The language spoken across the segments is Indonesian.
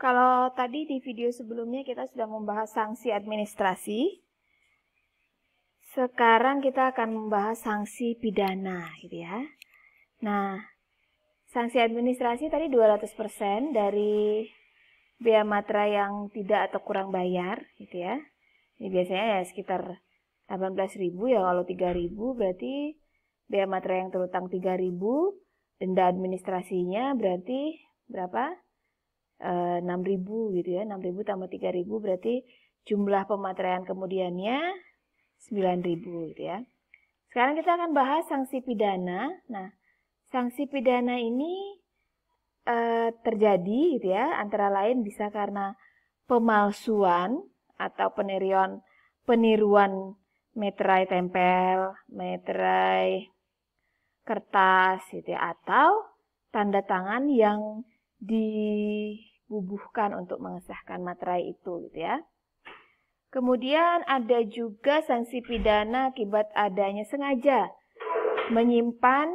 Kalau tadi di video sebelumnya kita sudah membahas sanksi administrasi, sekarang kita akan membahas sanksi pidana, gitu ya. Nah, sanksi administrasi tadi 200% dari bea materai yang tidak atau kurang bayar, gitu ya. Ini biasanya ya sekitar 18.000 ya, kalau 3.000 berarti bea materai yang terutang 3.000, denda administrasinya berarti berapa? 6.000 gitu ya, 6.000 tambah 3.000 berarti jumlah pemateraian kemudiannya 9.000 gitu ya. Sekarang kita akan bahas sanksi pidana. Nah, sanksi pidana ini terjadi gitu ya, antara lain bisa karena pemalsuan atau peniruan materai tempel, materai kertas gitu ya, atau tanda tangan yang dibubuhkan untuk mengesahkan materai itu gitu ya. Kemudian ada juga sanksi pidana akibat adanya sengaja menyimpan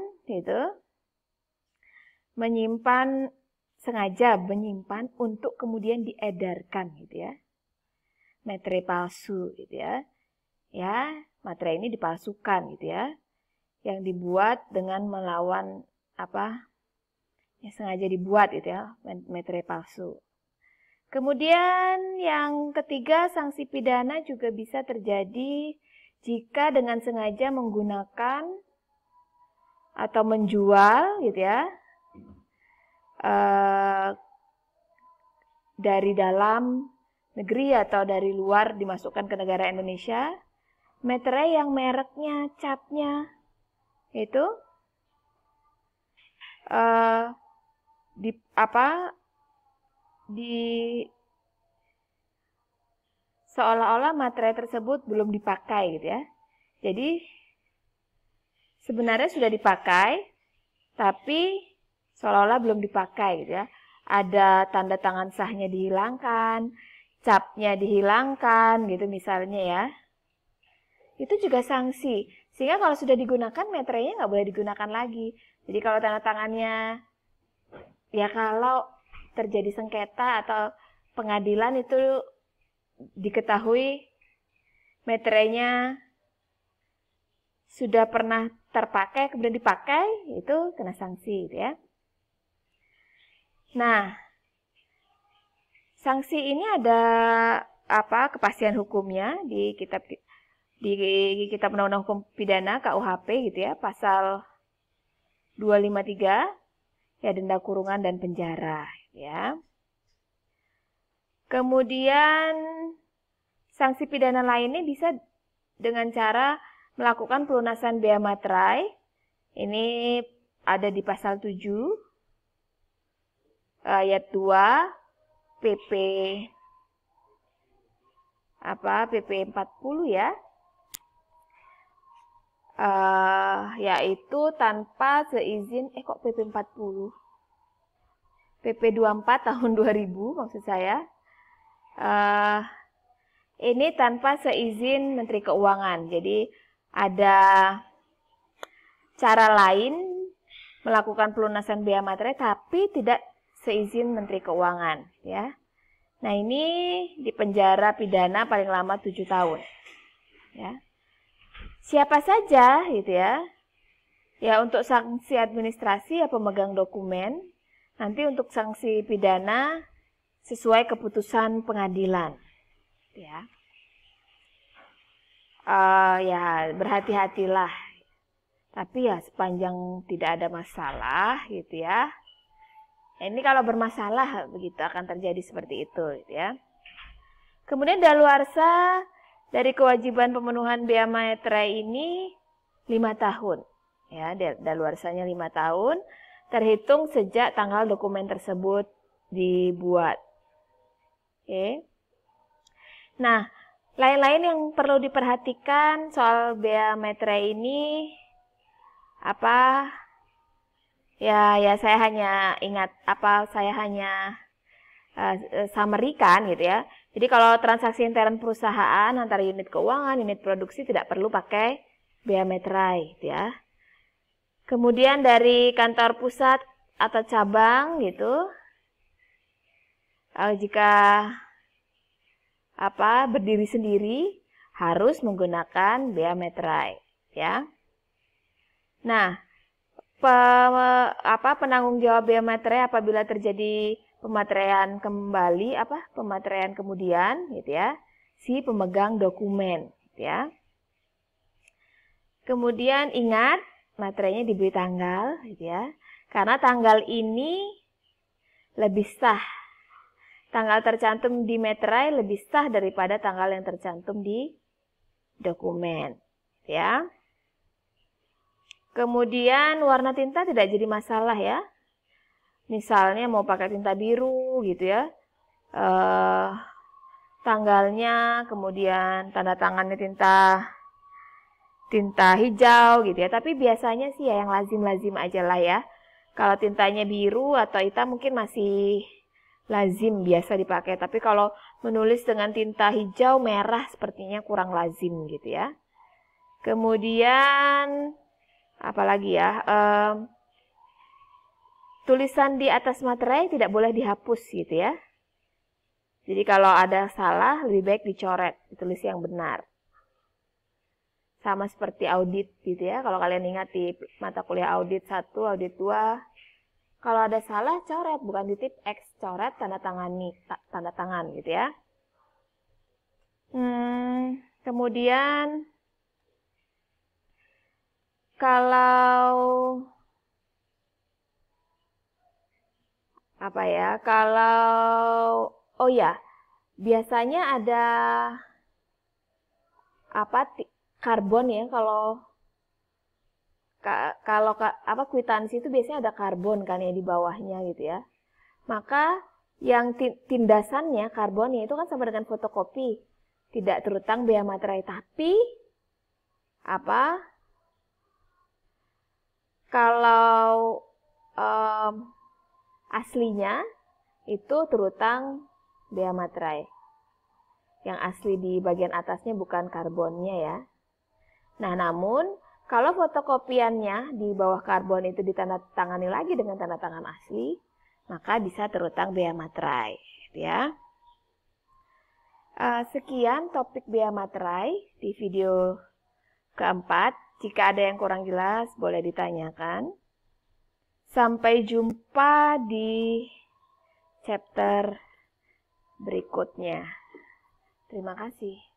untuk kemudian diedarkan gitu ya. Materai palsu gitu ya. Ya, materai ini dipalsukan gitu ya. Yang dibuat dengan melawan ya sengaja dibuat gitu ya, materai palsu. Kemudian yang ketiga, sanksi pidana juga bisa terjadi jika dengan sengaja menggunakan atau menjual gitu ya, dari dalam negeri atau dari luar dimasukkan ke negara Indonesia, materai yang mereknya, capnya itu seolah-olah materai tersebut belum dipakai gitu ya. Jadi sebenarnya sudah dipakai, tapi seolah-olah belum dipakai gitu ya. Ada tanda tangan sahnya dihilangkan, capnya dihilangkan gitu misalnya ya. Itu juga sanksi. Sehingga kalau sudah digunakan, materainya nggak boleh digunakan lagi. Jadi kalau tanda tangannya, ya kalau terjadi sengketa atau pengadilan itu diketahui materainya sudah pernah terpakai, kemudian dipakai, itu kena sanksi gitu ya. Nah, sanksi ini ada kepastian hukumnya di kitab Undang-Undang Hukum Pidana KUHP gitu ya, pasal 253 ya, denda kurungan dan penjara ya. Kemudian sanksi pidana lainnya bisa dengan cara melakukan pelunasan bea materai. Ini ada di pasal 7 ayat 2 PP 40 ya. Yaitu tanpa seizin PP 40 PP 24 tahun 2000 maksud saya, ini tanpa seizin Menteri Keuangan. Jadi ada cara lain melakukan pelunasan bea materai tapi tidak seizin Menteri Keuangan ya. Nah, ini dipenjara pidana paling lama 7 tahun ya. Siapa saja gitu ya. Ya, untuk sanksi administrasi ya pemegang dokumen. Nanti untuk sanksi pidana sesuai keputusan pengadilan. Ya. Ya berhati-hatilah. Tapi ya sepanjang tidak ada masalah gitu ya. Ini kalau bermasalah begitu akan terjadi seperti itu gitu ya. Kemudian daluarsa dari kewajiban pemenuhan bea materai ini 5 tahun. Ya, daluarsanya 5 tahun terhitung sejak tanggal dokumen tersebut dibuat. Oke. Nah, lain-lain yang perlu diperhatikan soal bea materai ini Ya, saya hanya ingat saya hanya summary-kan gitu ya. Jadi kalau transaksi intern perusahaan antara unit keuangan, unit produksi tidak perlu pakai bea materai gitu ya. Kemudian dari kantor pusat atau cabang gitu, Jika berdiri sendiri harus menggunakan bea materai, ya. Nah, penanggung jawab bea materai apabila terjadi pemateraian kembali, pemateraian kemudian, gitu ya, si pemegang dokumen, gitu ya. Kemudian ingat materainya diberi tanggal, gitu ya, karena tanggal ini lebih sah. Tanggal tercantum di materai lebih sah daripada tanggal yang tercantum di dokumen, ya. Kemudian warna tinta tidak jadi masalah ya. Misalnya mau pakai tinta biru gitu ya. Tanggalnya, kemudian tanda tangannya tinta hijau gitu ya. Tapi biasanya sih ya yang lazim-lazim aja lah ya. Kalau tintanya biru atau hitam mungkin masih lazim biasa dipakai. Tapi kalau menulis dengan tinta hijau, merah sepertinya kurang lazim gitu ya. Kemudian apalagi ya, tulisan di atas materai tidak boleh dihapus gitu ya. Jadi kalau ada salah lebih baik dicoret, ditulis yang benar. Sama seperti audit gitu ya. Kalau kalian ingat di mata kuliah audit 1, audit 2, kalau ada salah coret, bukan titip X, coret, tanda tangan gitu ya. Kemudian kalau biasanya ada karbon ya, kalau kwitansi itu biasanya ada karbon kan ya di bawahnya gitu ya. Maka yang tindasannya karbonnya itu kan sama dengan fotokopi, tidak terutang bea materai, tapi kalau aslinya itu terutang bea materai. Yang asli di bagian atasnya bukan karbonnya ya. Nah, namun kalau fotokopiannya di bawah karbon itu ditandatangani lagi dengan tanda tangan asli, maka bisa terutang bea materai, ya. Sekian topik bea materai di video keempat. Jika ada yang kurang jelas, boleh ditanyakan. Sampai jumpa di chapter berikutnya. Terima kasih.